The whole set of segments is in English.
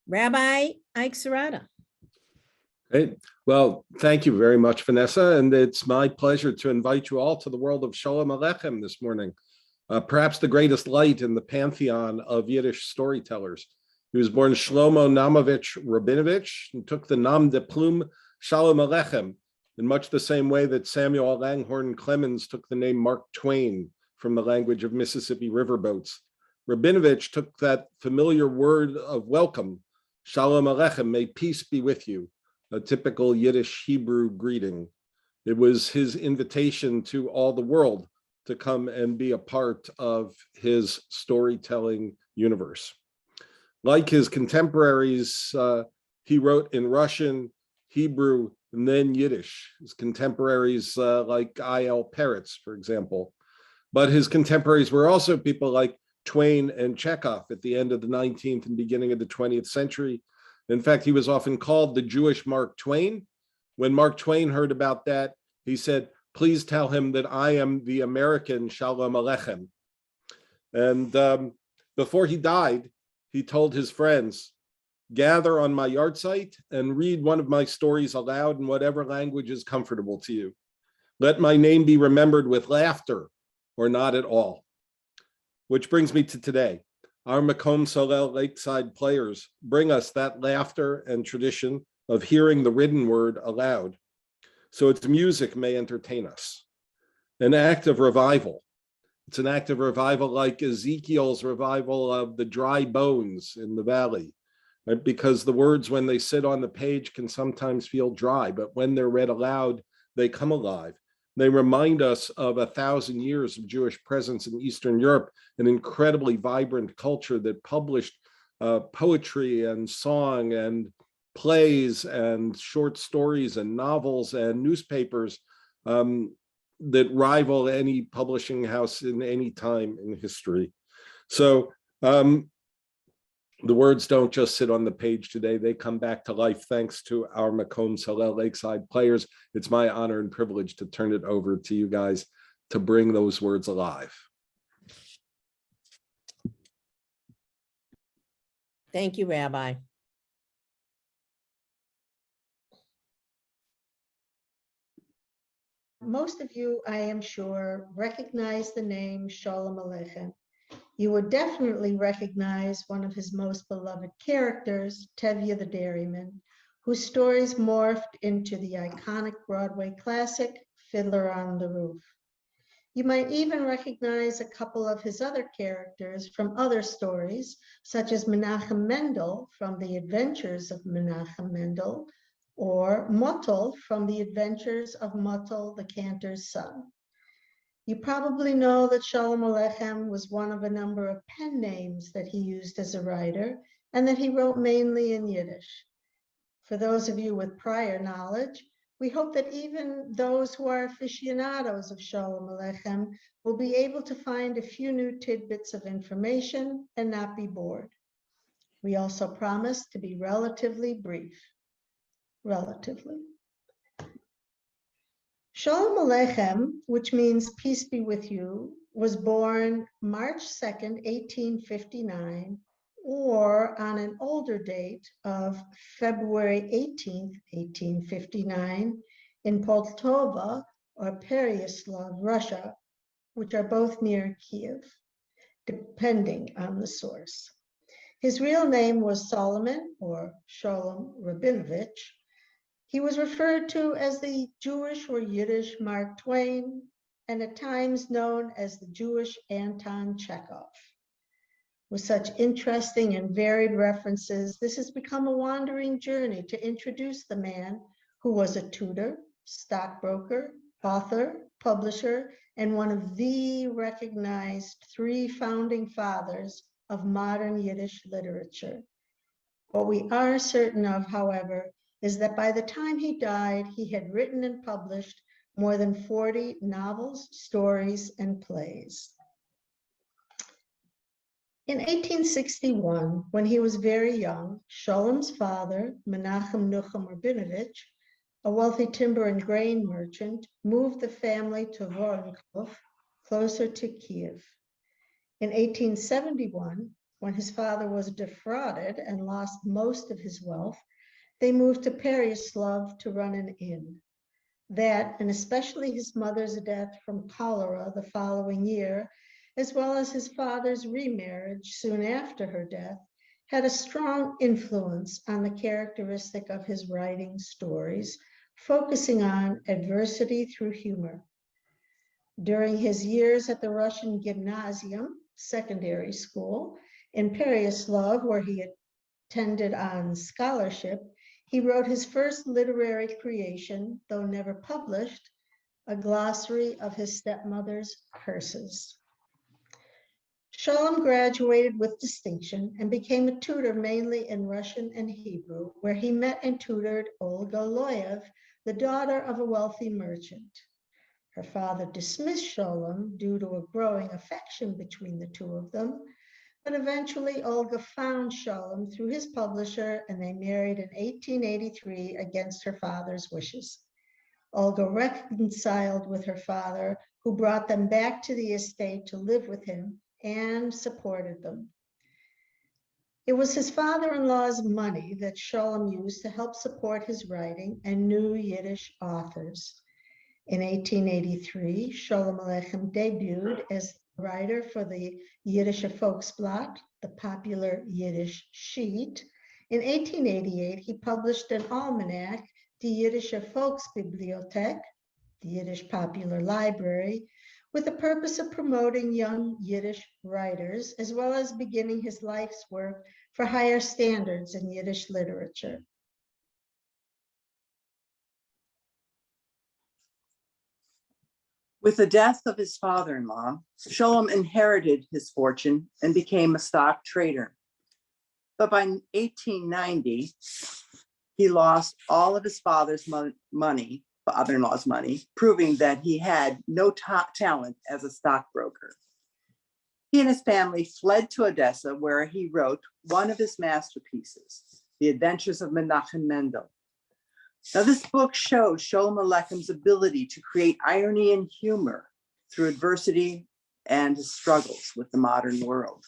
Rabbi Ike Serrata. Great. Well, thank you very much, Vanessa. And it's my pleasure to invite you all to the world of Sholem Aleichem this morning, perhaps the greatest light in the pantheon of Yiddish storytellers. He was born Shlomo Namovich Rabinovich and took the nom de plume Sholem Aleichem in much the same way that Samuel Langhorne Clemens took the name Mark Twain from the language of Mississippi riverboats. Rabinovich took that familiar word of welcome, Shalom Aleichem, may peace be with you, a typical Yiddish Hebrew greeting. It was his invitation to all the world to come and be a part of his storytelling universe. Like his contemporaries, he wrote in Russian, Hebrew, and then Yiddish. His contemporaries like I.L. Peretz, for example. But his contemporaries were also people like Twain and Chekhov at the end of the 19th and beginning of the 20th century. In fact, he was often called the Jewish Mark Twain. When Mark Twain heard about that, he said, please tell him that I am the American Sholem Aleichem. And before he died, he told his friends, gather on my yahrzeit and read one of my stories aloud in whatever language is comfortable to you. Let my name be remembered with laughter or not at all. Which brings me to today. Our Makom Solel Lakeside players bring us that laughter and tradition of hearing the written word aloud, so its music may entertain us. An act of revival. It's an act of revival like Ezekiel's revival of the dry bones in the valley, right? Because the words, when they sit on the page, can sometimes feel dry, but when they're read aloud, they come alive. They remind us of 1,000 years of Jewish presence in Eastern Europe, an incredibly vibrant culture that published poetry and song and plays and short stories and novels and newspapers that rival any publishing house in any time in history. So the words don't just sit on the page today, they come back to life thanks to our Makom Solel Lakeside players. It's my honor and privilege to turn it over to you guys to bring those words alive. Thank you, Rabbi. Most of you, I am sure, recognize the name Sholem Aleichem. You would definitely recognize one of his most beloved characters, Tevye the Dairyman, whose stories morphed into the iconic Broadway classic, Fiddler on the Roof. You might even recognize a couple of his other characters from other stories, such as Menachem Mendel from The Adventures of Menachem Mendel, or Motel from The Adventures of Motel, the Cantor's Son. You probably know that Sholem Aleichem was one of a number of pen names that he used as a writer, and that he wrote mainly in Yiddish. For those of you with prior knowledge, we hope that even those who are aficionados of Sholem Aleichem will be able to find a few new tidbits of information and not be bored. We also promise to be relatively brief. Relatively. Sholem Aleichem, which means peace be with you, was born March 2nd, 1859, or on an older date of February 18th, 1859, in Poltava or Pereyaslav, Russia, which are both near Kiev, depending on the source. His real name was Solomon, or Sholem Rabinovich. He was referred to as the Jewish or Yiddish Mark Twain, and at times known as the Jewish Anton Chekhov. With such interesting and varied references, this has become a wandering journey to introduce the man who was a tutor, stockbroker, author, publisher, and one of the recognized 3 founding fathers of modern Yiddish literature. What we are certain of, however, is that by the time he died, he had written and published more than 40 novels, stories, and plays. In 1861, when he was very young, Sholem's father, Menachem Nuchem Rabinovich, a wealthy timber and grain merchant, moved the family to Voronkov, closer to Kiev. In 1871, when his father was defrauded and lost most of his wealth, they moved to Pereyaslav to run an inn. That, and especially his mother's death from cholera the following year, as well as his father's remarriage soon after her death, had a strong influence on the characteristic of his writing stories, focusing on adversity through humor. During his years at the Russian Gymnasium, secondary school, in Pereyaslav, where he attended on scholarship, he wrote his first literary creation, though never published, a glossary of his stepmother's curses. Sholem graduated with distinction and became a tutor mainly in Russian and Hebrew, where he met and tutored Olga Loyev, the daughter of a wealthy merchant. Her father dismissed Sholem due to a growing affection between the two of them, but eventually Olga found Sholem through his publisher, and they married in 1883 against her father's wishes. Olga reconciled with her father, who brought them back to the estate to live with him and supported them. It was his father-in-law's money that Sholem used to help support his writing and new Yiddish authors. In 1883, Sholem Aleichem debuted as writer for the Yiddische Volksblatt, the popular Yiddish sheet. In 1888, he published an almanac, Die Yiddische Volksbibliothek, the Yiddish Popular Library, with the purpose of promoting young Yiddish writers, as well as beginning his life's work for higher standards in Yiddish literature. With the death of his father-in-law, Sholem inherited his fortune and became a stock trader. But by 1890, he lost all of his father's money, father-in-law's money, proving that he had no talent as a stockbroker. He and his family fled to Odessa, where he wrote one of his masterpieces, The Adventures of Menachem Mendel. Now, this book shows Sholem Aleichem's ability to create irony and humor through adversity and his struggles with the modern world.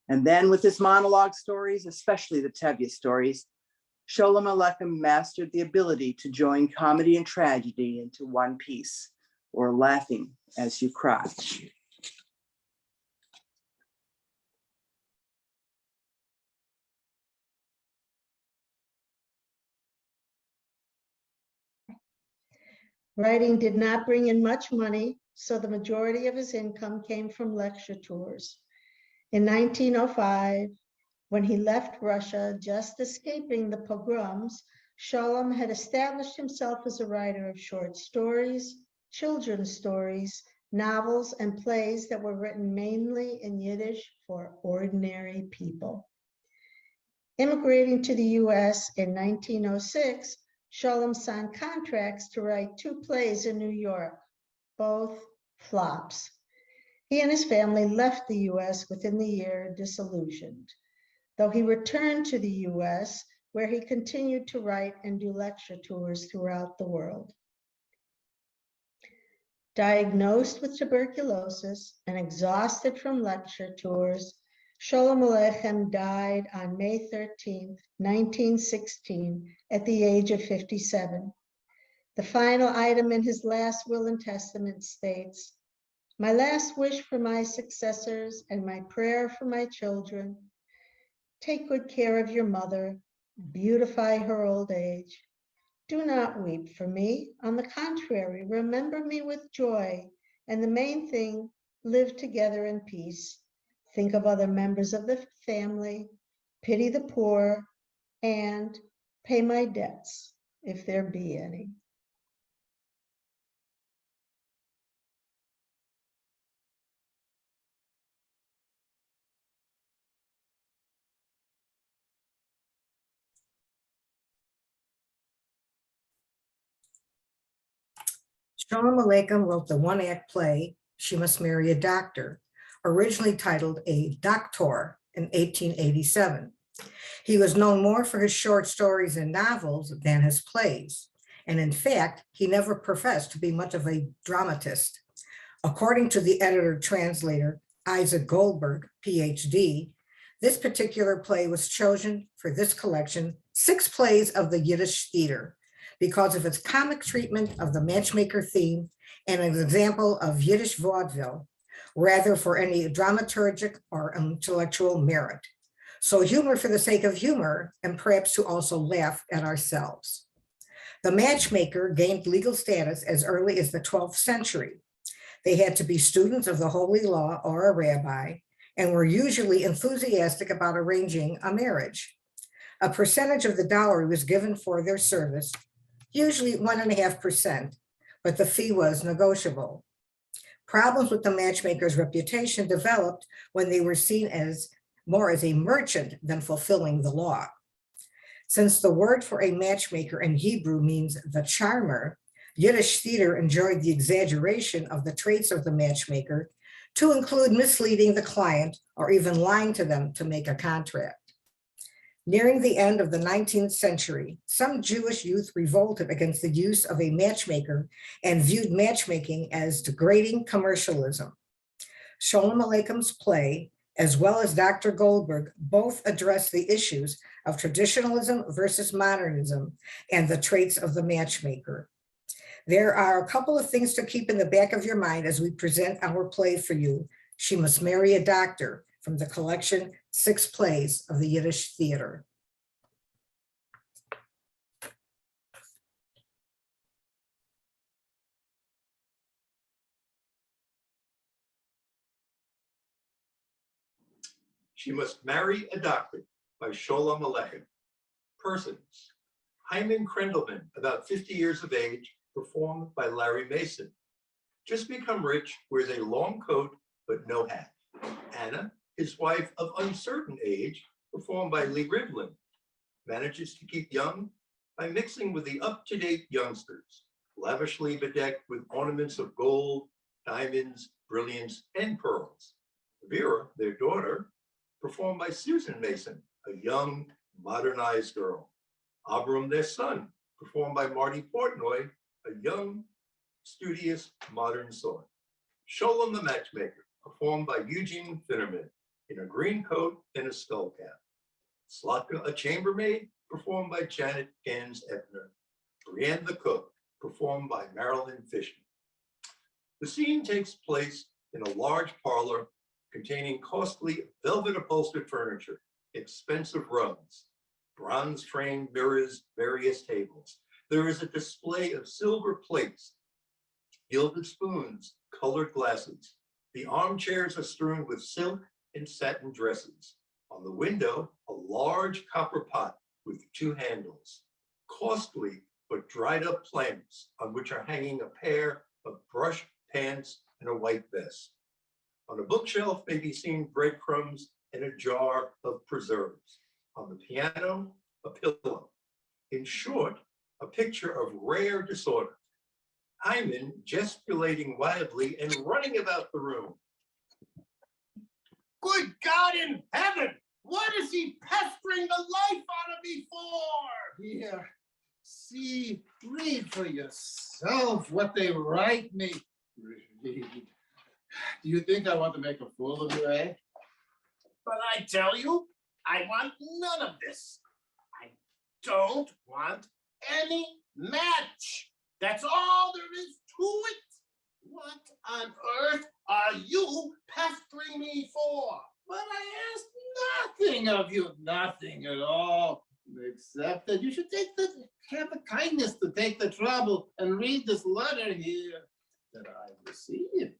And then with his monologue stories, especially the Tevye stories, Sholem Aleichem mastered the ability to join comedy and tragedy into one piece, or laughing as you cry. Writing did not bring in much money, so the majority of his income came from lecture tours. In 1905, when he left Russia, just escaping the pogroms, Sholem had established himself as a writer of short stories, children's stories, novels, and plays that were written mainly in Yiddish for ordinary people. Immigrating to the US in 1906, Sholem signed contracts to write 2 plays in New York, both flops. He and his family left the US within the year, disillusioned, though he returned to the US, where he continued to write and do lecture tours throughout the world. Diagnosed with tuberculosis and exhausted from lecture tours, Sholem Aleichem died on May 13, 1916, at the age of 57. The final item in his last will and testament states, "My last wish for my successors and my prayer for my children, take good care of your mother, beautify her old age. Do not weep for me. On the contrary, remember me with joy, and the main thing, live together in peace. Think of other members of the family, pity the poor, and pay my debts, if there be any." Sholem Aleichem wrote the one-act play, She Must Marry a Doctor, originally titled A Doctor in 1887. He was known more for his short stories and novels than his plays. And in fact, he never professed to be much of a dramatist. According to the editor-translator, Isaac Goldberg, PhD, This particular play was chosen for this collection, 6 plays of the Yiddish theater, because of its comic treatment of the matchmaker theme and an example of Yiddish vaudeville, rather for any dramaturgic or intellectual merit. So humor for the sake of humor, and perhaps to also laugh at ourselves. The matchmaker gained legal status as early as the 12th century. They had to be students of the Holy Law or a rabbi, and were usually enthusiastic about arranging a marriage. A percentage of the dowry was given for their service, usually 1.5%, but the fee was negotiable. Problems with the matchmaker's reputation developed when they were seen as more as a merchant than fulfilling the law. Since the word for a matchmaker in Hebrew means the charmer, Yiddish theater enjoyed the exaggeration of the traits of the matchmaker to include misleading the client or even lying to them to make a contract. Nearing the end of the 19th century, some Jewish youth revolted against the use of a matchmaker and viewed matchmaking as degrading commercialism. Sholem Aleichem's play, as well as Dr. Goldberg, both address the issues of traditionalism versus modernism and the traits of the matchmaker. There are a couple of things to keep in the back of your mind as we present our play for you, She Must Marry a Doctor, from the collection 6 Plays of the Yiddish Theater. She Must Marry a Doctor by Sholem Aleichem. Persons: Hyman Krendelman, about 50 years of age, performed by Larry Mason. Just become rich, wears a long coat but no hat. Anna, his wife of uncertain age, performed by Lee Rivlin, manages to keep young by mixing with the up-to-date youngsters, lavishly bedecked with ornaments of gold, diamonds, brilliance, and pearls. Vera, their daughter, performed by Susan Mason, a young, modernized girl. Abram, their son, performed by Marty Portnoy, a young, studious, modern sort. Sholem the Matchmaker, performed by Eugene Finnerman, in a green coat and a skull cap. Slotka, a chambermaid, performed by Janet Gans Ebner. Brienne the cook, performed by Marilyn Fisher. The scene takes place in a large parlor containing costly velvet upholstered furniture, expensive rugs, bronze framed mirrors, various tables. There is a display of silver plates, gilded spoons, colored glasses. The armchairs are strewn with silk and satin dresses. On the window, a large copper pot with 2 handles. Costly but dried up plants on which are hanging a pair of brush pants and a white vest. On a bookshelf may be seen breadcrumbs and a jar of preserves. On the piano, a pillow. In short, a picture of rare disorder. Hyman gesticulating wildly and running about the room. Good God in heaven! What is he pestering the life out of me for? Here, see, read for yourself what they write me. Read. Do you think I want to make a fool of you, eh? But I tell you, I want none of this. I don't want any match. That's all there is to it. What on earth are you pestering me for? But I asked nothing of you, nothing at all, except that you should have the kindness to take the trouble and read this letter here that I've received.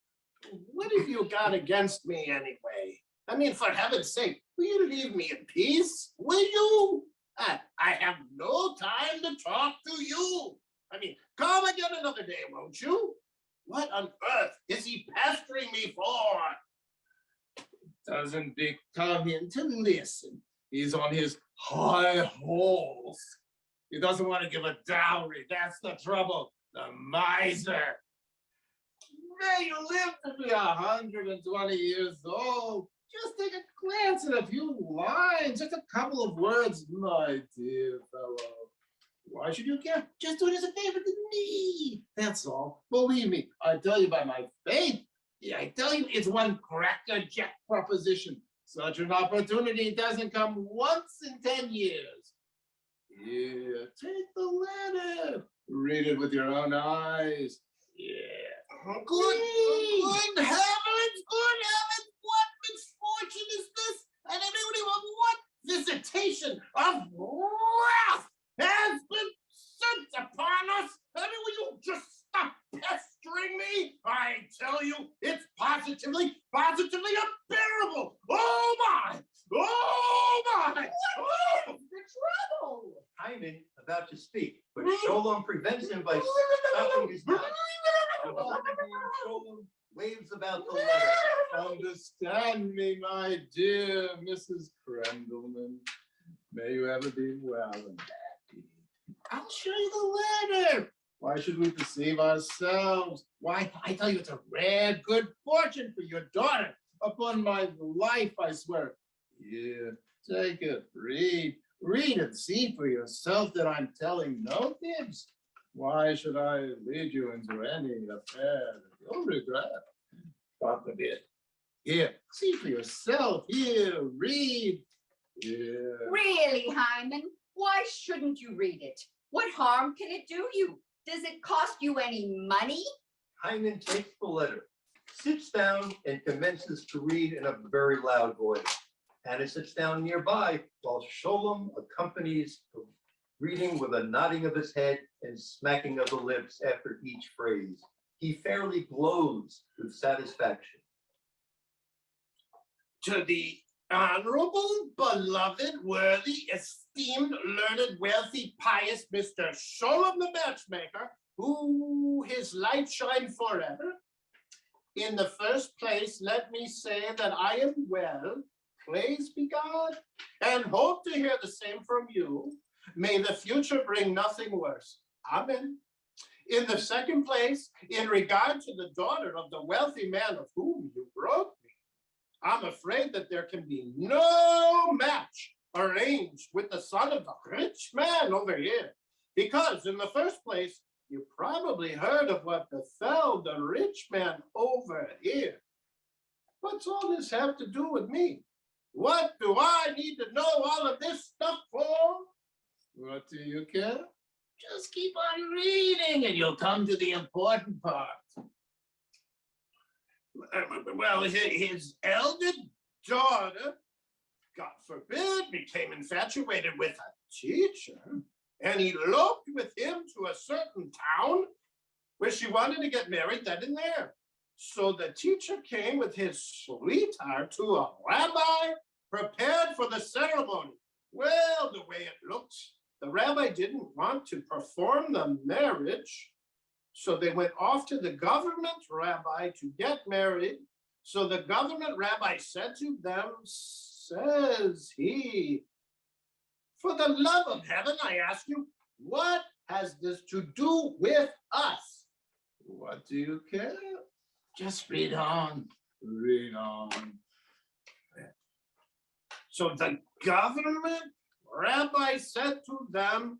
What have you got against me anyway? I mean, for heaven's sake, will you leave me in peace? Will you? I have no time to talk to you. I mean, come again another day, won't you? What on earth is he pestering me for? Doesn't become him to listen. He's on his high horse. He doesn't want to give a dowry. That's the trouble. The miser. May you live to be 120 years old. Just take a glance at a few lines, just a couple of words, my dear fellow. Why should you care? Just do it as a favor to me. That's all. Believe me, I tell you by my faith. Yeah, I tell you, it's one crackerjack proposition. Such an opportunity doesn't come once in 10 years. Here, take the letter. Read it with your own eyes. Yeah. Good heavens, what misfortune is this? And everybody, what visitation of wrath has been sent upon us? Will you just stop pestering me? I tell you, it's positively unbearable. Oh my! What is the trouble? Hyman about to speak, but Sholem prevents him by stopping his mouth. Sholem waves about the letter. Understand me, my dear Mrs. Crandallman. May you ever be well and happy. I'll show you the letter. Why should we deceive ourselves? Why, I tell you, it's a rare good fortune for your daughter. Upon my life, I swear. Here, take it, read and see for yourself that I'm telling no fibs. Why should I lead you into any affair that you'll regret? God forbid. Here, see for yourself. Here, read. Here. Really, Hyman? Why shouldn't you read it? What harm can it do you? Does it cost you any money? Hyman takes the letter, sits down, and commences to read in a very loud voice. Hannah sits down nearby while Sholem accompanies the reading with a nodding of his head and smacking of the lips after each phrase. He fairly glows with satisfaction. To the honorable, beloved, worthy, esteemed, learned, wealthy, pious Mr. Sholem the matchmaker, who his light shine forever. In the first place, let me say that I am well, praise be God, and hope to hear the same from you. May the future bring nothing worse. Amen. In the second place, in regard to the daughter of the wealthy man of whom you wrote me, I'm afraid that there can be no match arranged with the son of the rich man over here. Because in the first place, you probably heard of what befell the rich man over here. What's all this have to do with me? What do I need to know all of this stuff for? What do you care? Just keep on reading and you'll come to the important part. Well, his elder daughter, God forbid, became infatuated with a teacher and eloped with him to a certain town where she wanted to get married then and there. So the teacher came with his sweetheart to a rabbi prepared for the ceremony. Well, the way it looked, the rabbi didn't want to perform the marriage. So they went off to the government rabbi to get married. So the government rabbi said to them, says he, for the love of heaven, I ask you, what has this to do with us? What do you care? Just read on, read on. So the government rabbi said to them,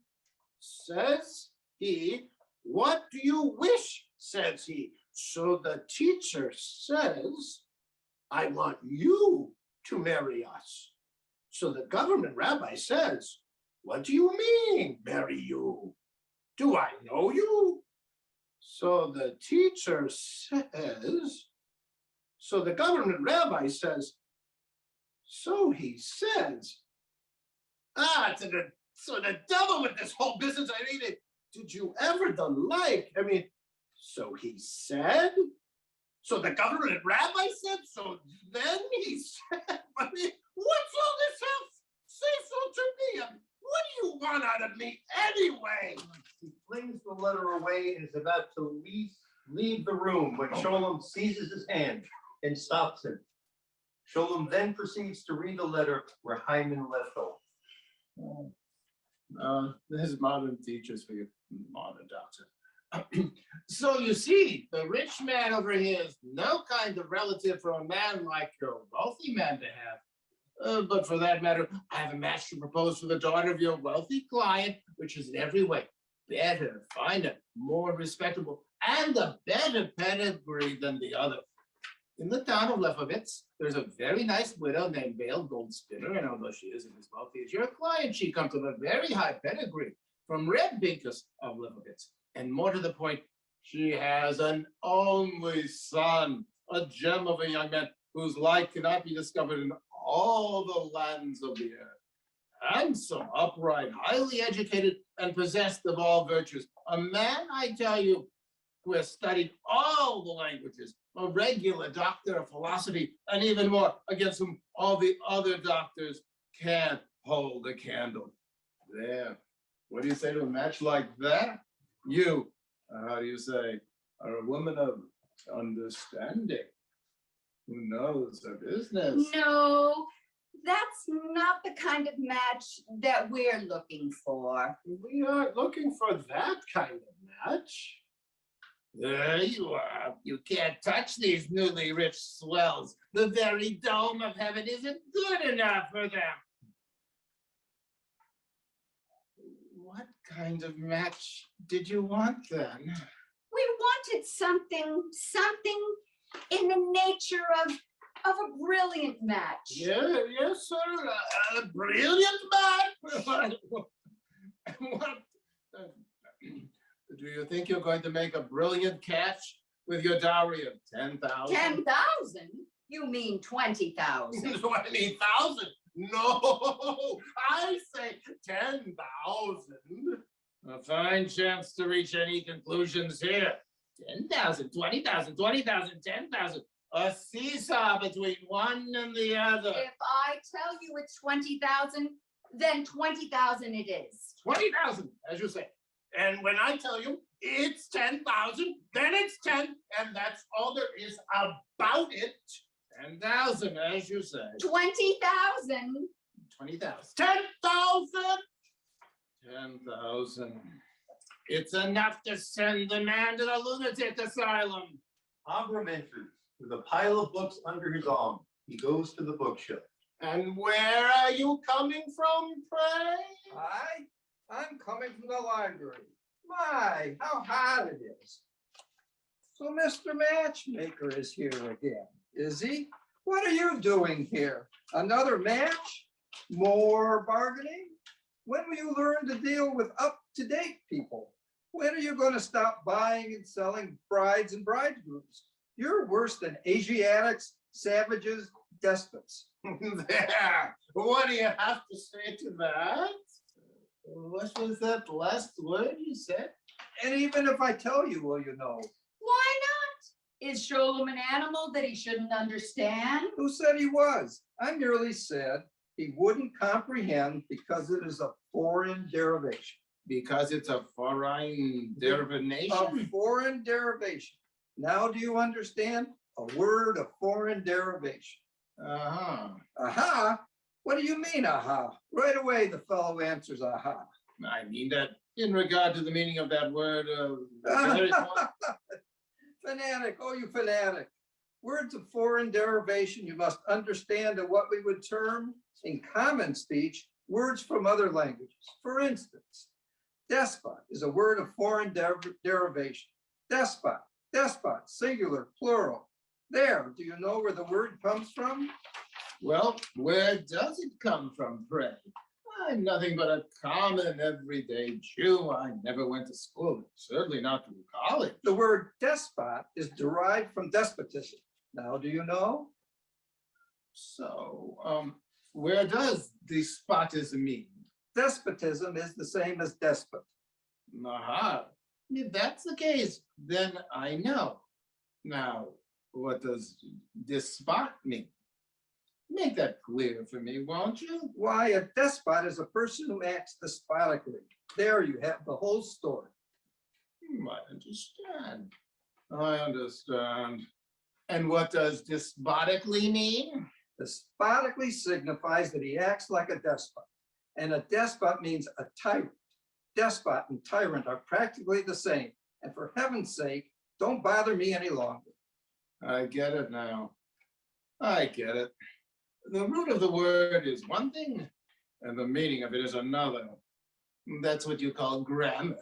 says he, what do you wish, says he. So the teacher says, I want you to marry us. So the government rabbi says, what do you mean, marry you? Do I know you? So the teacher says, so the government rabbi says, so he says, so the devil with this whole business, I mean, did you ever the like? I mean, so he said, so the government rabbi said, so then he said, I mean, what's all this have? Say so to me. I mean, what do you want out of me anyway? He flings the letter away and is about to leave the room when Sholem seizes his hand and stops him. Sholem then proceeds to read the letter where Hyman left off. This is modern teachers for you, modern doctor. So you see, the rich man over here is no kind of relative for a man like your wealthy man to have. But for that matter, I have a match to propose for the daughter of your wealthy client, which is in every way better, finer, more respectable, and a better pedigree than the other. In the town of Lefowitz, there's a very nice widow named Vale Goldspinner, and although she isn't as wealthy as your client, she comes with a very high pedigree from Red Binkus of Lefowitz. And more to the point, she has an only son, a gem of a young man whose like cannot be discovered in all the lands of the earth. Handsome, upright, highly educated, and possessed of all virtues. A man, I tell you, who has studied all the languages, a regular doctor of philosophy, and even more, against whom all the other doctors can't hold a candle. There. What do you say to a match like that? You, how do you say, are a woman of understanding, who knows her business. No, that's not the kind of match that we're looking for. We aren't looking for that kind of match. There you are. You can't touch these newly rich swells. The very dome of heaven isn't good enough for them. What kind of match did you want then? We wanted something in the nature of a brilliant match. Yeah, yes, sir. A brilliant match. What? Do you think you're going to make a brilliant catch with your dowry of 10,000? 10,000? You mean 20,000? 20,000? No, I say 10,000. A fine chance to reach any conclusions here. 10,000, 20,000, 20,000, 10,000. A seesaw between one and the other. If I tell you it's 20,000, then 20,000 it is. 20,000, as you say. And when I tell you it's 10,000, then it's 10, and that's all there is about it. 10,000, as you say. 20,000. 20,000. 10,000! 10,000. It's enough to send the man to the lunatic asylum. Abram enters with a pile of books under his arm. He goes to the bookshelf. And where are you coming from, pray? I'm coming from the library. My, how hot it is. So Mr. Matchmaker is here again, is he? What are you doing here? Another match? More bargaining? When will you learn to deal with up-to-date people? When are you going to stop buying and selling brides and bridegrooms? You're worse than Asiatics, savages, despots. There. What do you have to say to that? What was that last word you said? And even if I tell you, will you know? Why not? Is Sholem an animal that he shouldn't understand? Who said he was? I merely said he wouldn't comprehend because it is a foreign derivation. Because it's a foreign A derivation. foreign derivation. Now do you understand? A word of foreign derivation. Uh-huh. Aha? What do you mean, aha? Right away the fellow answers, aha. I mean that in regard to the meaning of that word, very Fanatic, oh you fanatic. Words of foreign derivation you must understand are what we would term, in common speech, words from other languages. For instance, despot is a word of foreign derivation. Despot, despot, singular, plural. There, do you know where the word comes from? Well, where does it come from, pray? I'm nothing but a common everyday Jew. I never went to school, certainly not to college. The word despot is derived from despotism. Now, do you know? So, where does despotism mean? Despotism is the same as despot. Aha. If that's the case, then I know. Now, what does despot mean? Make that clear for me, won't you? Why, a despot is a person who acts despotically. There you have the whole story. I understand. I understand. And what does despotically mean? Despotically signifies that he acts like a despot. And a despot means a tyrant. Despot and tyrant are practically the same. And for heaven's sake, don't bother me any longer. I get it now. I get it. The root of the word is one thing, and the meaning of it is another. That's what you call grammar.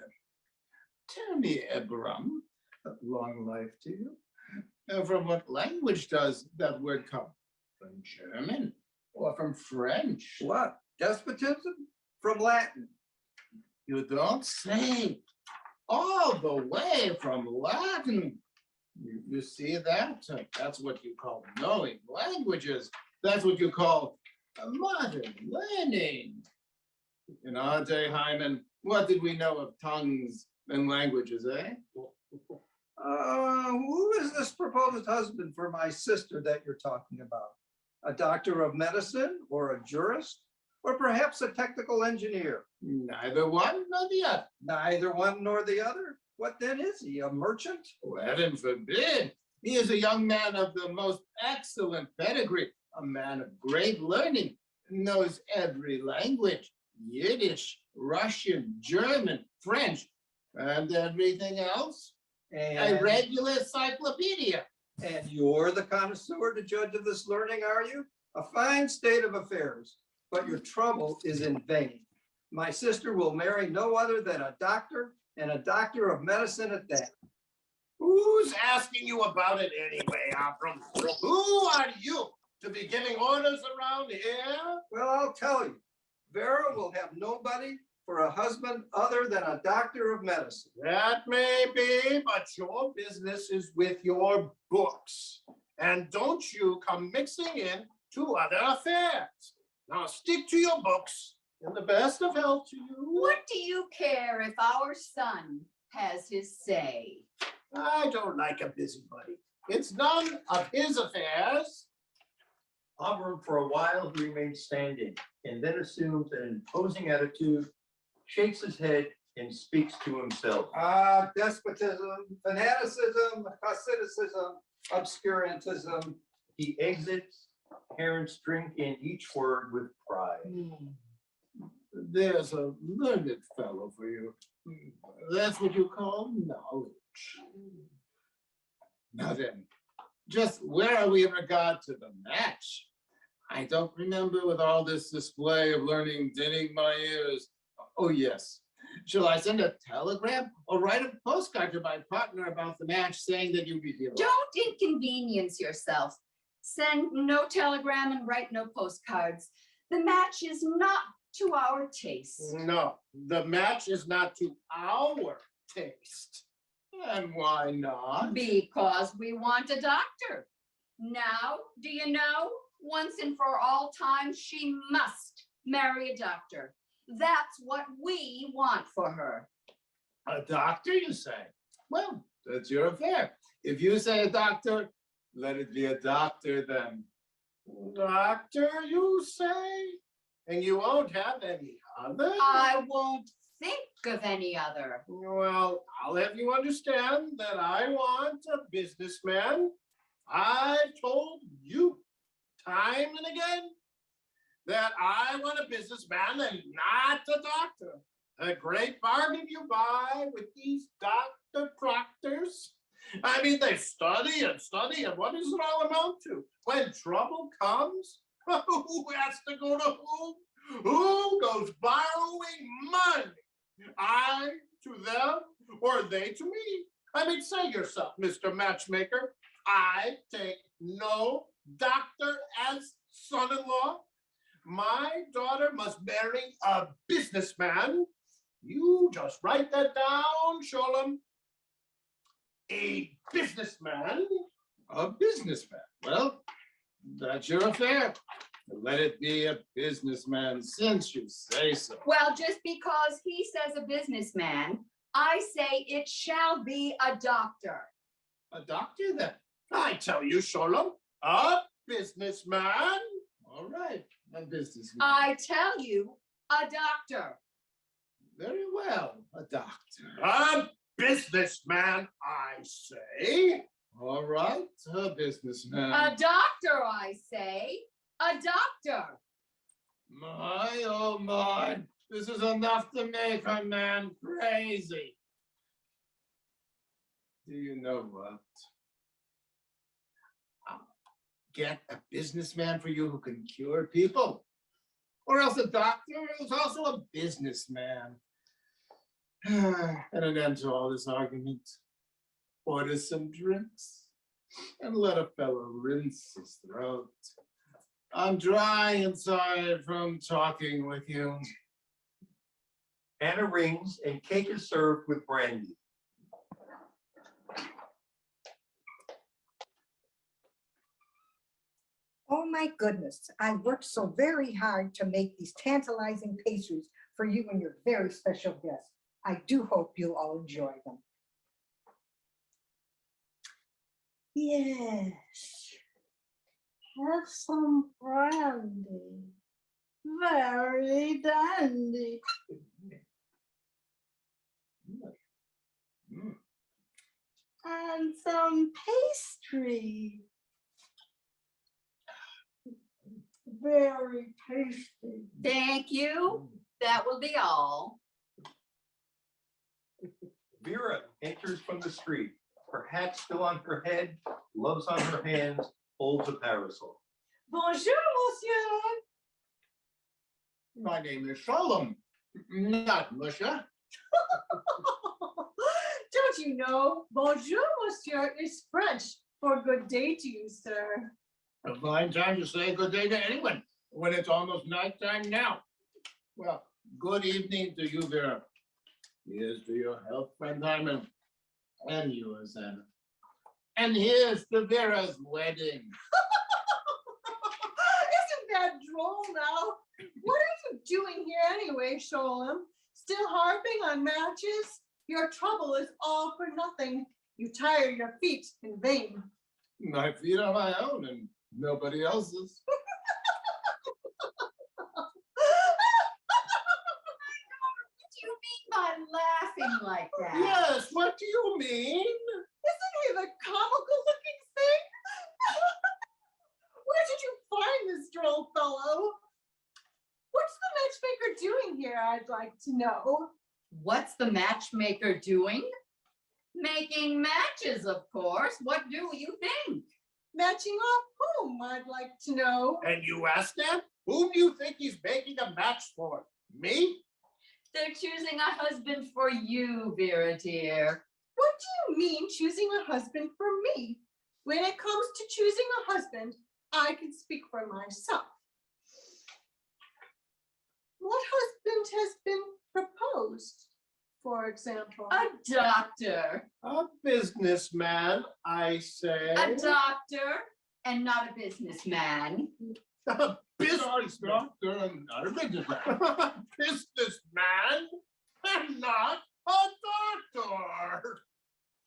Tell me, Abram, long life to you. From what language does that word come? From German or from French? What? Despotism? From Latin. You don't say. All the way from Latin. You see that? That's what you call knowing languages. That's what you call modern learning. In our day, Hyman, what did we know of tongues and languages, eh? Who is this proposed husband for my sister that you're talking about? A doctor of medicine or a jurist? Or perhaps a technical engineer? Neither one nor the other. Neither one nor the other? What then is he, a merchant? Oh, heaven forbid. He is a young man of the most excellent pedigree, a man of great learning, knows every language, Yiddish, Russian, German, French, and everything else. A regular encyclopedia. And you're the connoisseur to judge of this learning, are you? A fine state of affairs, but your trouble is in vain. My sister will marry no other than a doctor, and a doctor of medicine at that. Who's asking you about it anyway, Abram? Who are you to be giving orders around here? Well, I'll tell you, Vera will have nobody for a husband other than a doctor of medicine. That may be, but your business is with your books. And don't you come mixing in to other affairs. Now stick to your books, and the best of health to you. What do you care if our son has his say? I don't like a busybody. It's none of his affairs. Abram, for a while, he remains standing and then assumes an imposing attitude, shakes his head, and speaks to himself. Despotism, fanaticism, Hasidicism, obscurantism. He exits, parents drink in each word with pride. There's a learned fellow for you. That's what you call knowledge. Now then, just where are we in regard to the match? I don't remember with all this display of learning dinning my ears. Oh, yes. Shall I send a telegram or write a postcard to my partner about the match saying that you'll be here? Don't inconvenience yourself. Send no telegram and write no postcards. The match is not to our taste. No, the match is not to our taste. And why not? Because we want a doctor. Now, do you know, once and for all time, she must marry a doctor. That's what we want for her. A doctor, you say? Well, that's your affair. If you say a doctor, let it be a doctor then. Doctor, you say? And you won't have any other? I won't think of any other. Well, I'll have you understand that I want a businessman. I've told you time and again that I want a businessman and not a doctor. A great bargain you buy with these Dr. Proctors. I mean, they study, and what does it all amount to? When trouble comes, who has to go to whom? Who goes borrowing money? I to them, or they to me? I mean, say yourself, Mr. Matchmaker, I take no doctor as son-in-law. My daughter must marry a businessman. You just write that down, Sholem. A businessman? A businessman. Well, that's your affair. Let it be a businessman since you say so. Well, just because he says a businessman, I say it shall be a doctor. A doctor then? I tell you, Sholem, a businessman. All right, a businessman. I tell you, a doctor. Very well, a doctor. A businessman, I say. All right, a businessman. A doctor, I say. A doctor. My, oh my, this is enough to make a man crazy. Do you know what? I'll get a businessman for you who can cure people. Or else a doctor who's also a businessman. And an end to all this argument. Order some drinks. and let a fellow rinse his throat. I'm dry inside from talking with you. Anna rings and cake is served with brandy. Oh my goodness, I worked so very hard to make these tantalizing pastries for you and your very special guest. I do hope you'll all enjoy them. Yes. Have some brandy. Very dandy. Mm. And some pastry. Very tasty. Thank you. That will be all. Vera enters from the street, her hat still on her head, gloves on her hands, holds a parasol. Bonjour, monsieur. My name is Sholem, not Musha. Don't you know, bonjour, monsieur, is French for good day to you, sir. A fine time to say good day to anyone when it's almost nighttime now. Well, good evening to you, Vera. Here's to your health, friend Hyman, and yours, Anna. And here's to Vera's wedding. Isn't that droll now? What are you doing here anyway, Sholem? Still harping on matches? Your trouble is all for nothing. You tire your feet in vain. My feet are my own and nobody else's. What do you mean by laughing like that? Yes, what do you mean? Isn't he the comical looking thing? Where did you find this droll fellow? What's the matchmaker doing here, I'd like to know? What's the matchmaker doing? Making matches, of course. What do you think? Matching off whom, I'd like to know? And you ask that? Whom do you think he's making a match for? Me? They're choosing a husband for you, Vera dear. What do you mean choosing a husband for me? When it comes to choosing a husband, I can speak for myself. What husband has been proposed, for example? A doctor. A businessman, I say. A doctor and not a businessman. A business doctor and not a businessman. Businessman and not a doctor.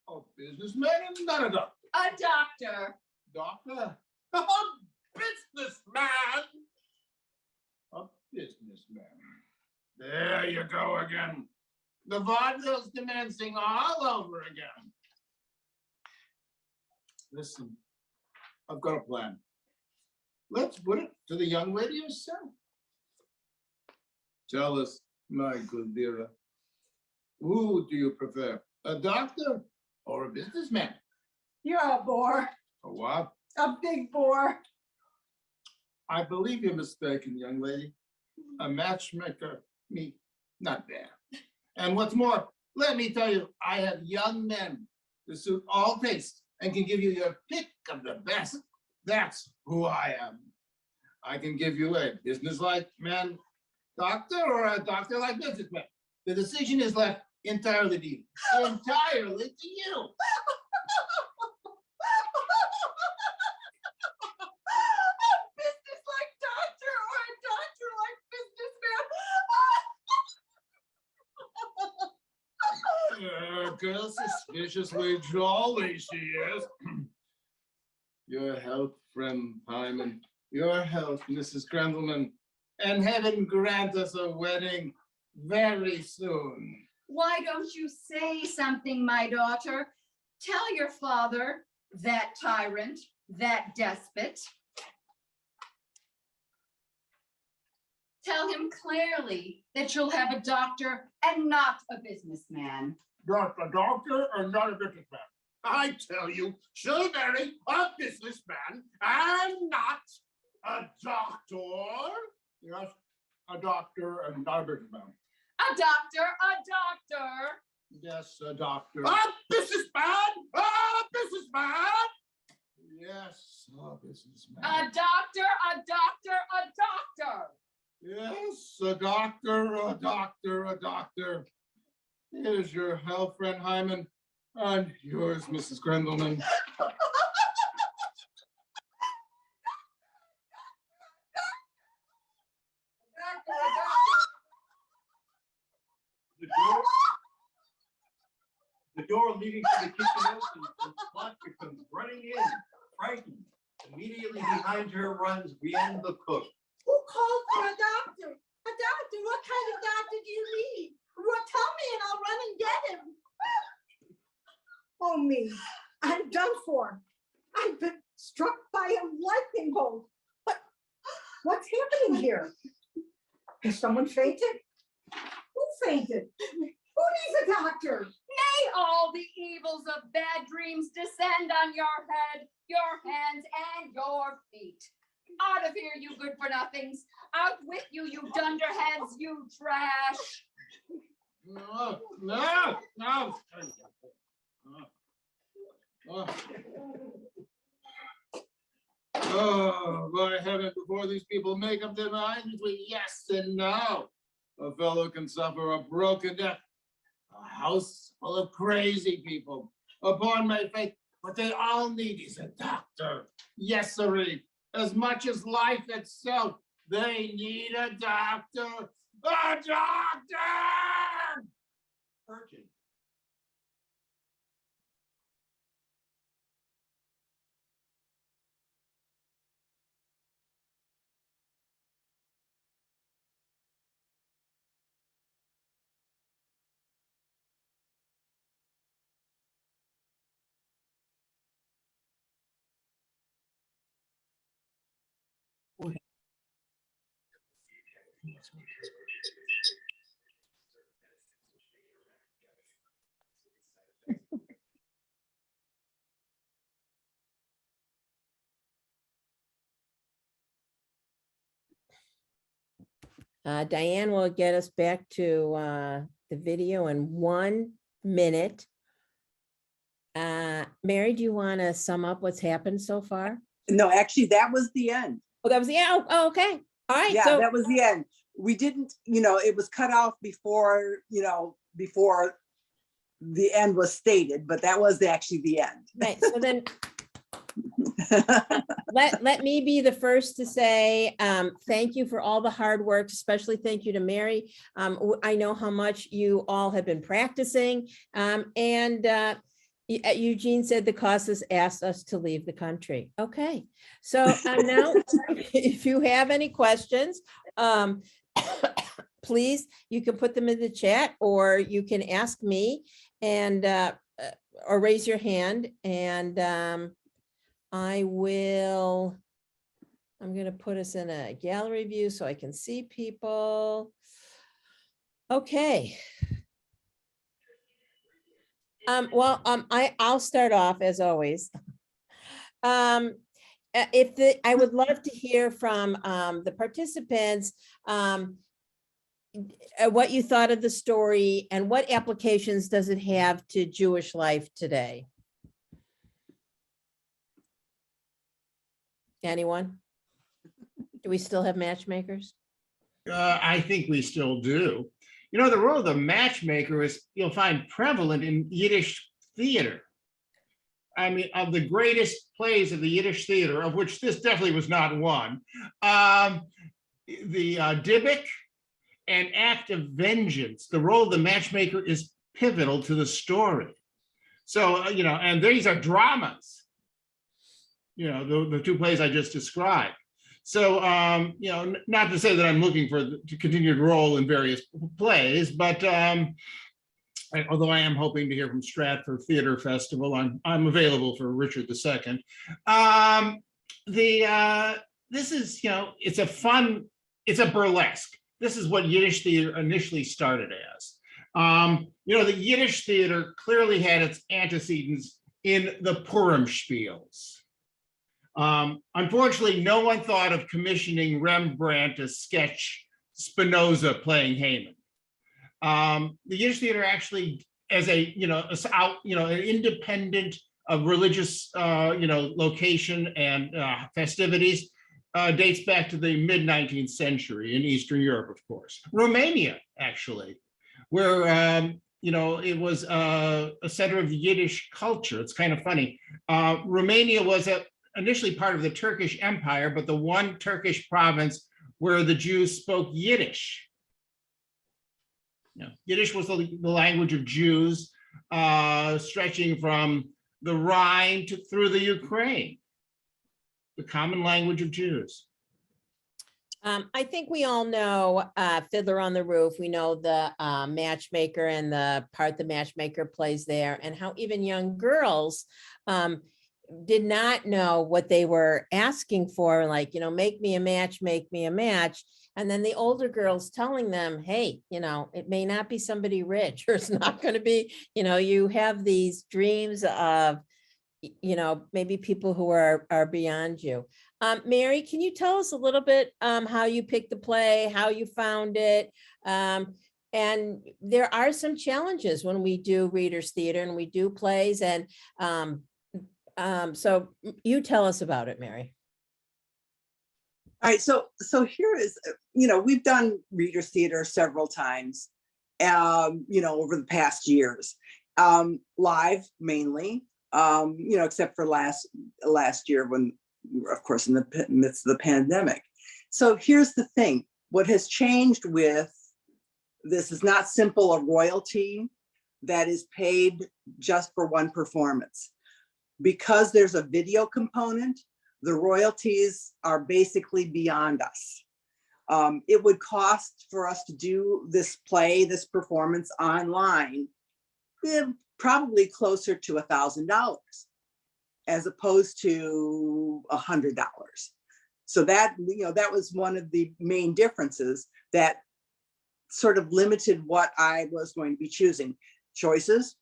A businessman and not a doctor. A doctor. Doctor? A businessman. A businessman. There you go again. The vaudeville's commencing all over again. Listen, I've got a plan. Let's put it to the young lady herself. Tell us, my good Vera, who do you prefer, a doctor or a businessman? You're a bore, A what? a big bore. I believe you're mistaken, young lady. A matchmaker, me, not bad. And what's more, let me tell you, I have young men to suit all tastes and can give you your pick of the best. That's who I am. I can give you a businesslike man doctor or a doctor like businessman. The decision is left entirely to you. Entirely to you. A business like doctor or a doctor like businessman. Girl, suspiciously jolly she is. Your health, friend Hyman. Your health, Mrs. Grendelman. And heaven grant us a wedding very soon. Why don't you say something, my daughter? Tell your father, that tyrant, that despot. Tell him clearly that you'll have a doctor and not a businessman. Not a doctor or not a businessman. I tell you, she'll marry a businessman and not a doctor. Yes, a doctor and not a businessman. A doctor, a doctor. Yes, a doctor. A businessman! A businessman! Yes, businessman. A doctor, a doctor, a doctor. Yes, a doctor, a doctor, a doctor. Here's your health friend Hyman, and yours, Mrs. Grendelman. The door leading to the kitchen opens, and Slavka comes running in, frightened. Immediately behind her runs Brienne the cook. Who called for a doctor? A doctor? What kind of doctor do you need? Well, tell me and I'll run and get him. Oh, me, I'm done for. I've been struck by a lightning bolt. What's happening here? Has someone fainted? Who fainted? Who needs a doctor? May all the evils of bad dreams descend on your head, your hands, and your feet. Out of here, you good for nothings. Out with you, you dunderheads, you trash. No, no, no. Oh, by heaven, before these people make up their minds between yes and no, a fellow can suffer a broken death. A house full of crazy people. Upon my faith, what they all need is a doctor. Yes, sirree. As much as life itself, they need a doctor. A doctor! Urgent. Diane will get us back to the video in 1 minute. Mary, do you want to sum up what's happened so far? No, actually, that was the end. Oh, that was the end. Oh, okay. All right. Yeah, So that was the end. We didn't, it was cut off before, before the end was stated, but that was actually the end. right. So then let me be the first to say thank you for all the hard work, especially thank you to Mary. I know how much you all have been practicing, and Eugene said the cost has asked us to leave the country. Okay, so now if you have any questions, please, you can put them in the chat or you can ask me and or raise your hand, and I'm going to put us in a gallery view so I can see people. Okay. I'll start off as always. I would love to hear from the participants what you thought of the story and what applications does it have to Jewish life today? Anyone? Do we still have matchmakers? I think we still do. The role of the matchmaker is, you'll find prevalent in Yiddish theater. I mean, of the greatest plays of the Yiddish theater, of which this definitely was not one, the Dybbuk and Act of Vengeance, the role of the matchmaker is pivotal to the story. So, and these are dramas, the two plays I just described. So, not to say that I'm looking for to continued role in various plays, but although I am hoping to hear from Stratford Theater Festival, I'm available for Richard II. This is, it's a burlesque. This is what Yiddish theater initially started as. The Yiddish theater clearly had its antecedents in the Purim spiels. Unfortunately, no one thought of commissioning Rembrandt to sketch Spinoza playing Haman. The Yiddish theater actually, as an independent religious, location and festivities dates back to the mid-19th century in Eastern Europe, of course. Romania, actually, where it was a center of Yiddish culture. It's kind of funny. Romania was initially part of the Turkish Empire, but the one Turkish province where the Jews spoke Yiddish. Yiddish was the language of Jews, stretching from the Rhine through the Ukraine, the common language of Jews. I think we all know Fiddler on the Roof. We know the matchmaker and the part the matchmaker plays there, and how even young girls did not know what they were asking for, like, make me a match, make me a match. And then the older girls telling them, hey, it may not be somebody rich, or it's not going to be, you have these dreams of, maybe people who are beyond you. Mary, can you tell us a little bit how you picked the play, how you found it? And there are some challenges when we do Readers Theater and we do plays. And so you tell us about it, Mary. All right, so here is, we've done Readers Theater several times, over the past years, live mainly, except for last year when we were, of course, in the midst of the pandemic. So here's the thing: what has changed with this is not simple a royalty that is paid just for one performance. Because there's a video component, the royalties are basically beyond us. It would cost for us to do this play, this performance online, probably closer to $1,000 as opposed to $100. So that, that was one of the main differences that sort of limited what I was going to be choosing. Choices: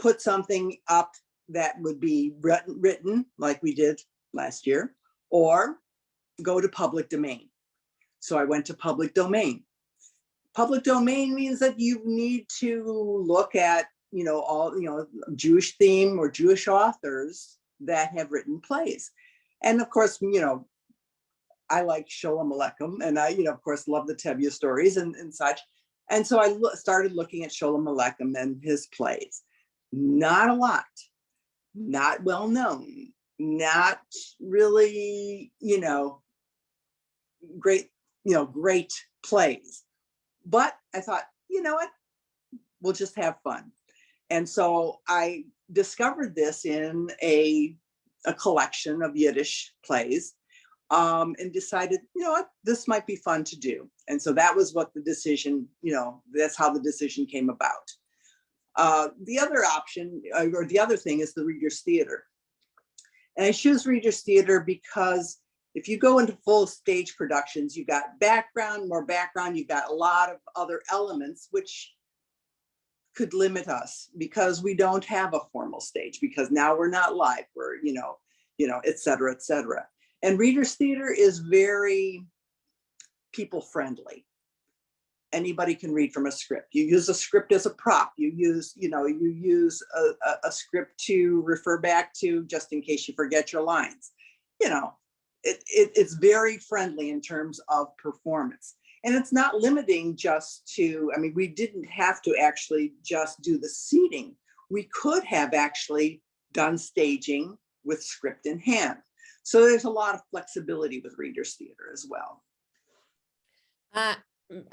put something up that would be written like we did last year, or go to public domain. So I went to public domain. Public domain means that you need to look at, all, Jewish theme or Jewish authors that have written plays. And of course, I like Sholem Aleichem, and I, of course, love the Tevye stories and such. And so I started looking at Sholem Aleichem and his plays. Not a lot. Not well known, not really, great, great plays. But I thought, what, we'll just have fun. And so I discovered this in a collection of Yiddish plays, and decided, what, this might be fun to do. And so that was what the decision, that's how the decision came about. The other option, or the other thing, is the Readers Theater. And I choose Readers Theater because if you go into full stage productions, you've got more background, you've got a lot of other elements which could limit us, because we don't have a formal stage, because now we're not live, we're, et cetera, et cetera. And Readers Theater is very people friendly. Anybody can read from a script. You use a script as a prop. You use, a script to refer back to just in case you forget your lines. It's very friendly in terms of performance. And it's not limiting just to, we didn't have to actually just do the seating. We could have actually done staging with script in hand. So there's a lot of flexibility with Readers Theater as well.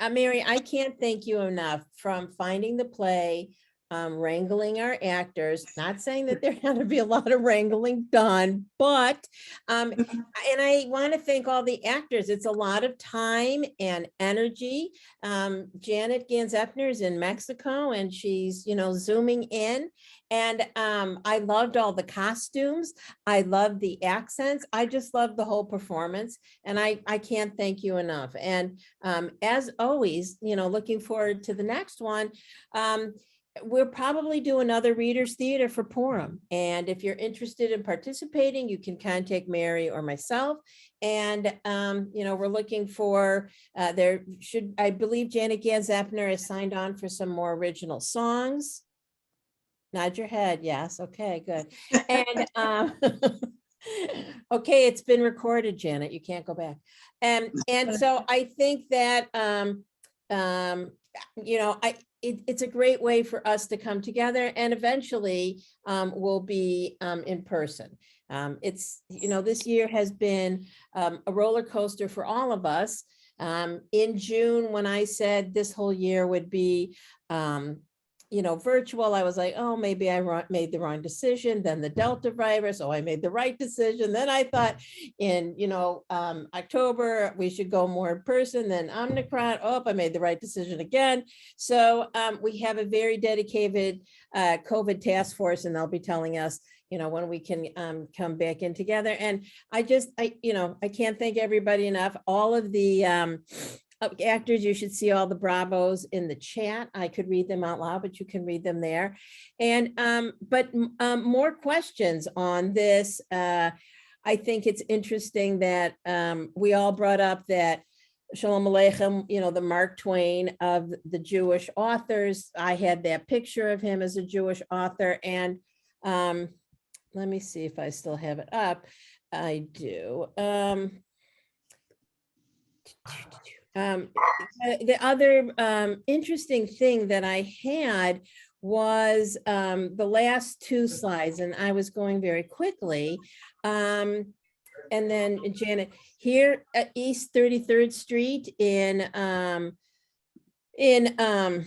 Mary, I can't thank you enough, from finding the play, wrangling our actors, not saying that there had to be a lot of wrangling done, but, and I want to thank all the actors. It's a lot of time and energy. Janet Gans-Eppner is in Mexico, and she's, zooming in. And I loved all the costumes. I loved the accents. I just loved the whole performance. And I can't thank you enough. And as always, looking forward to the next one. We'll probably do another Readers Theater for Purim. And if you're interested in participating, you can contact Mary or myself. And, we're looking for, I believe Janet Gans-Eppner has signed on for some more original songs. Nod your head. Yes. Okay, good. And okay, it's been recorded, Janet. You can't go back. And so I think that it's a great way for us to come together, and eventually we'll be in person. It's, this year has been a roller coaster for all of us. In June, when I said this whole year would be virtual, I was like, oh, maybe I made the wrong decision. Then the Delta virus, oh, I made the right decision. Then I thought in, October, we should go more in person. Then Omicron, oh, I made the right decision again. So we have a very dedicated COVID task force, and they'll be telling us, when we can come back in together. And I can't thank everybody enough. All of the actors, you should see all the bravos in the chat. I could read them out loud, but you can read them there. And more questions on this. I think it's interesting that we all brought up that Sholem Aleichem, the Mark Twain of the Jewish authors. I had that picture of him as a Jewish author. And let me see if I still have it up. I do. The other interesting thing that I had was the last two slides, and I was going very quickly. And then Janet, here at East 33rd Street in New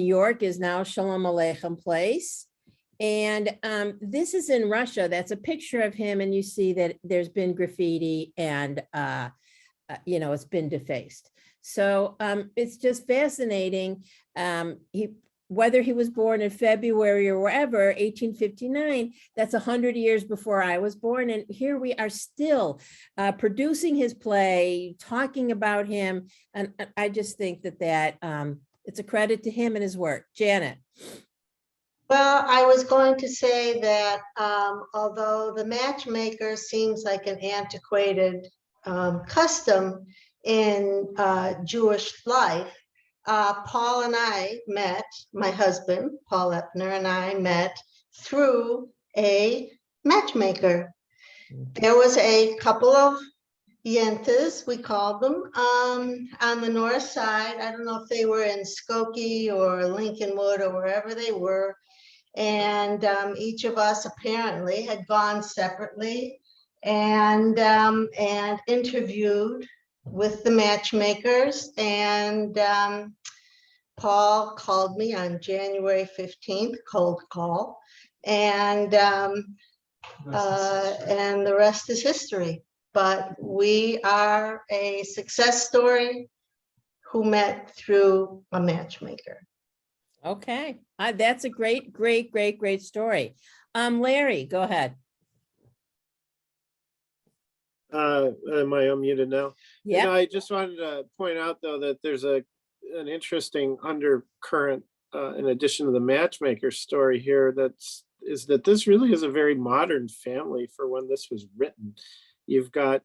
York is now Sholem Aleichem Place. And this is in Russia. That's a picture of him, and you see that there's been graffiti and it's been defaced. So it's just fascinating. Whether he was born in February or wherever, 1859, that's 100 years before I was born. And here we are still producing his play, talking about him. And I just think that it's a credit to him and his work. Janet. Well, I was going to say that although the matchmaker seems like an antiquated custom in Jewish life, Paul and I met, my husband, Paul Epner, and I met through a matchmaker. There was a couple of yentas, we called them, on the north side. I don't know if they were in Skokie or Lincolnwood or wherever they were. And each of us apparently had gone separately and interviewed with the matchmakers. And Paul called me on January 15th, cold call, and the rest is history. But we are a success story who met through a matchmaker. Okay, that's a great story. Larry, go ahead. Am I unmuted now? Yeah. I just wanted to point out, though, that there's an interesting undercurrent in addition to the matchmaker story here. Is that this really is a very modern family for when this was written. You've got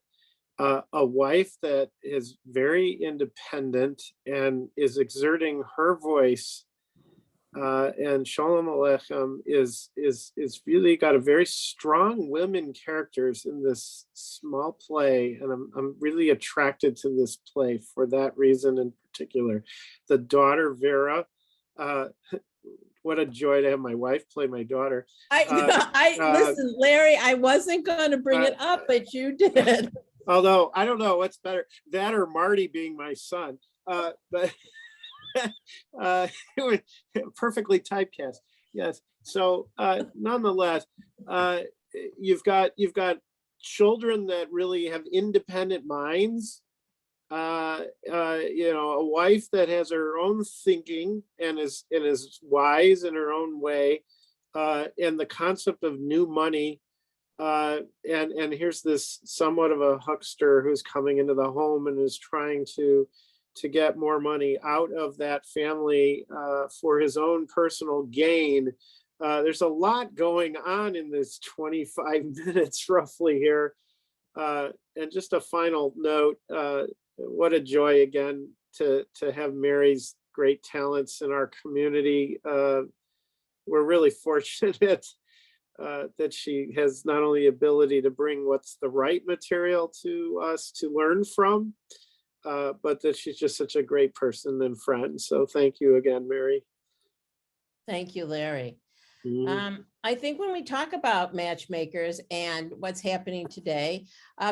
a wife that is very independent and is exerting her voice. And Sholem Aleichem is really got a very strong women characters in this small play, and I'm really attracted to this play for that reason in particular. The daughter Vera, what a joy to have my wife play my daughter. Listen, Larry, I wasn't going to bring it up, but you did. Although I don't know what's better, that or Marty being my son, but. It was perfectly typecast. Yes. So nonetheless, you've got children that really have independent minds. A wife that has her own thinking and is wise in her own way, and the concept of new money. And here's this somewhat of a huckster who's coming into the home and is trying to get more money out of that family for his own personal gain. There's a lot going on in this 25 minutes roughly here. And just a final note, what a joy again to have Mary's great talents in our community. we're really fortunate that she has not only ability to bring what's the right material to us to learn from, but that she's just such a great person and friend. So thank you again, Mary. Thank you, Larry. Mhm. I think when we talk about matchmakers and what's happening today,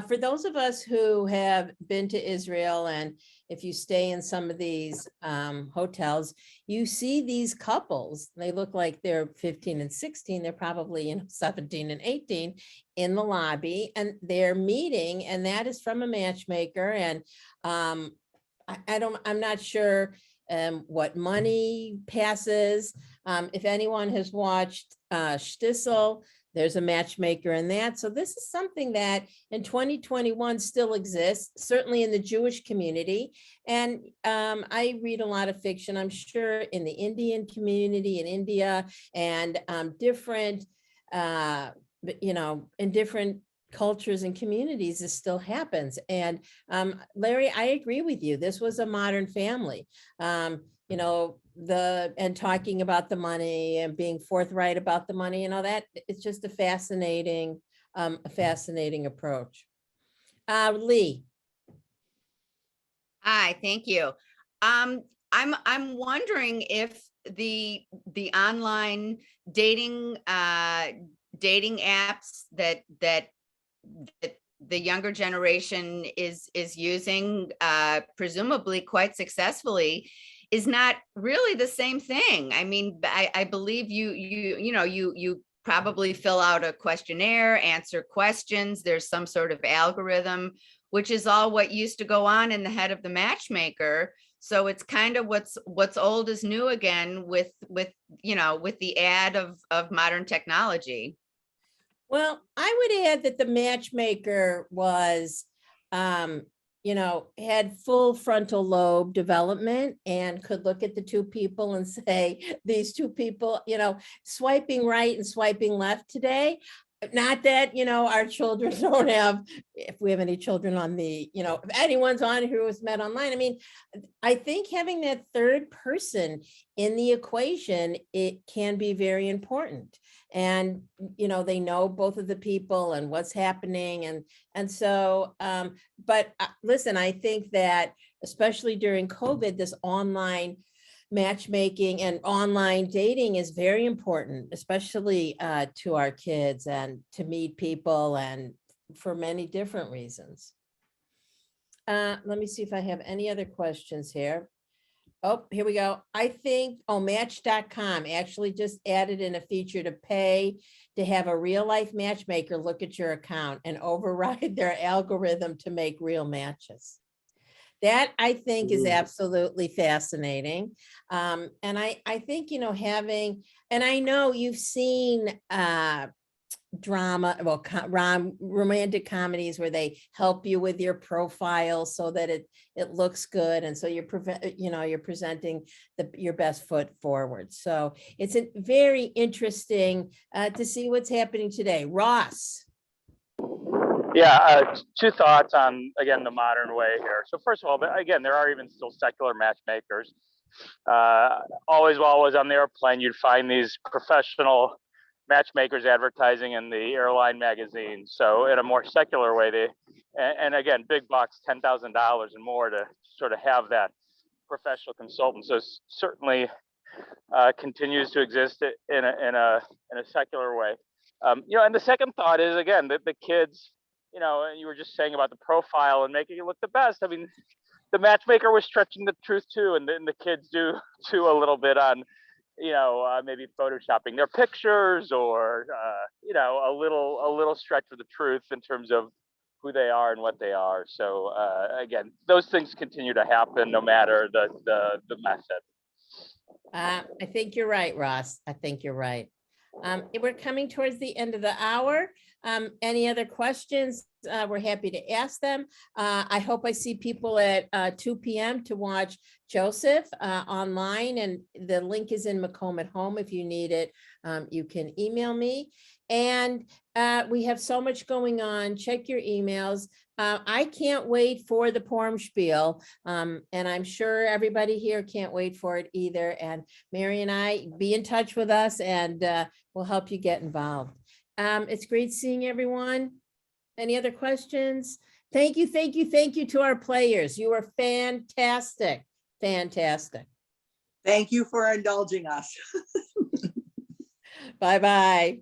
for those of us who have been to Israel, and if you stay in some of these hotels, you see these couples. They look like they're 15 and 16. They're probably 17 and 18 in the lobby, and they're meeting, and that is from a matchmaker. And I'm not sure what money passes. If anyone has watched Shtisel, there's a matchmaker in that. So this is something that in 2021 still exists, certainly in the Jewish community. And I read a lot of fiction, I'm sure in the Indian community in India, and different, in different cultures and communities, this still happens. And Larry, I agree with you. This was a modern family. And talking about the money and being forthright about the money and all that, it's just a fascinating approach. Lee. Hi, thank you. I'm wondering if the online dating dating apps that the younger generation is using, presumably quite successfully, is not really the same thing. I mean, I believe you probably fill out a questionnaire, answer questions. There's some sort of algorithm, which is all what used to go on in the head of the matchmaker. So it's kind of what's old is new again with the add of modern technology. Well, I would add that the matchmaker was, had full frontal lobe development and could look at the two people and say, these two people, swiping right and swiping left today. Not that, our children don't have, if we have any children on the, if anyone's on who was met online. I mean, I think having that third person in the equation, it can be very important. And, they know both of the people and what's happening. And so, but listen, I think that especially during COVID, this online matchmaking and online dating is very important, especially to our kids and to meet people and for many different reasons. Let me see if I have any other questions here. Oh, here we go. I think, Match.com actually just added in a feature to pay to have a real life matchmaker look at your account and override their algorithm to make real matches. That I think is absolutely fascinating. And I think, having, and I know you've seen drama, romantic comedies where they help you with your profile so that it looks good. And so you're presenting your best foot forward. So it's very interesting to see what's happening today. Ross. Yeah, two thoughts on, again, the modern way here. So first of all, again, there are even still secular matchmakers. Always while I was on the airplane, you'd find these professional matchmakers advertising in the airline magazines. So in a more secular way, and again, big bucks, $10,000 and more to sort of have that professional consultant. So certainly continues to exist in a secular way. And the second thought is, again, the kids, you were just saying about the profile and making it look the best. I mean, the matchmaker was stretching the truth too, and then the kids do a little bit on, maybe photoshopping their pictures or, a little stretch of the truth in terms of who they are and what they are. So again, those things continue to happen no matter the method. I think you're right, Ross. I think you're right. We're coming towards the end of the hour. Any other questions? We're happy to ask them. I hope I see people at 2 p.m. to watch Joseph online, and the link is in Macomb at Home. If you need it, you can email me. And We have so much going on. Check your emails. I can't wait for the Purim spiel. And I'm sure everybody here can't wait for it either. And Mary and I, be in touch with us and we'll help you get involved. It's great seeing everyone. Any other questions? Thank you, thank you, thank you to our players. You were fantastic, fantastic. Thank you for indulging us. Bye-bye.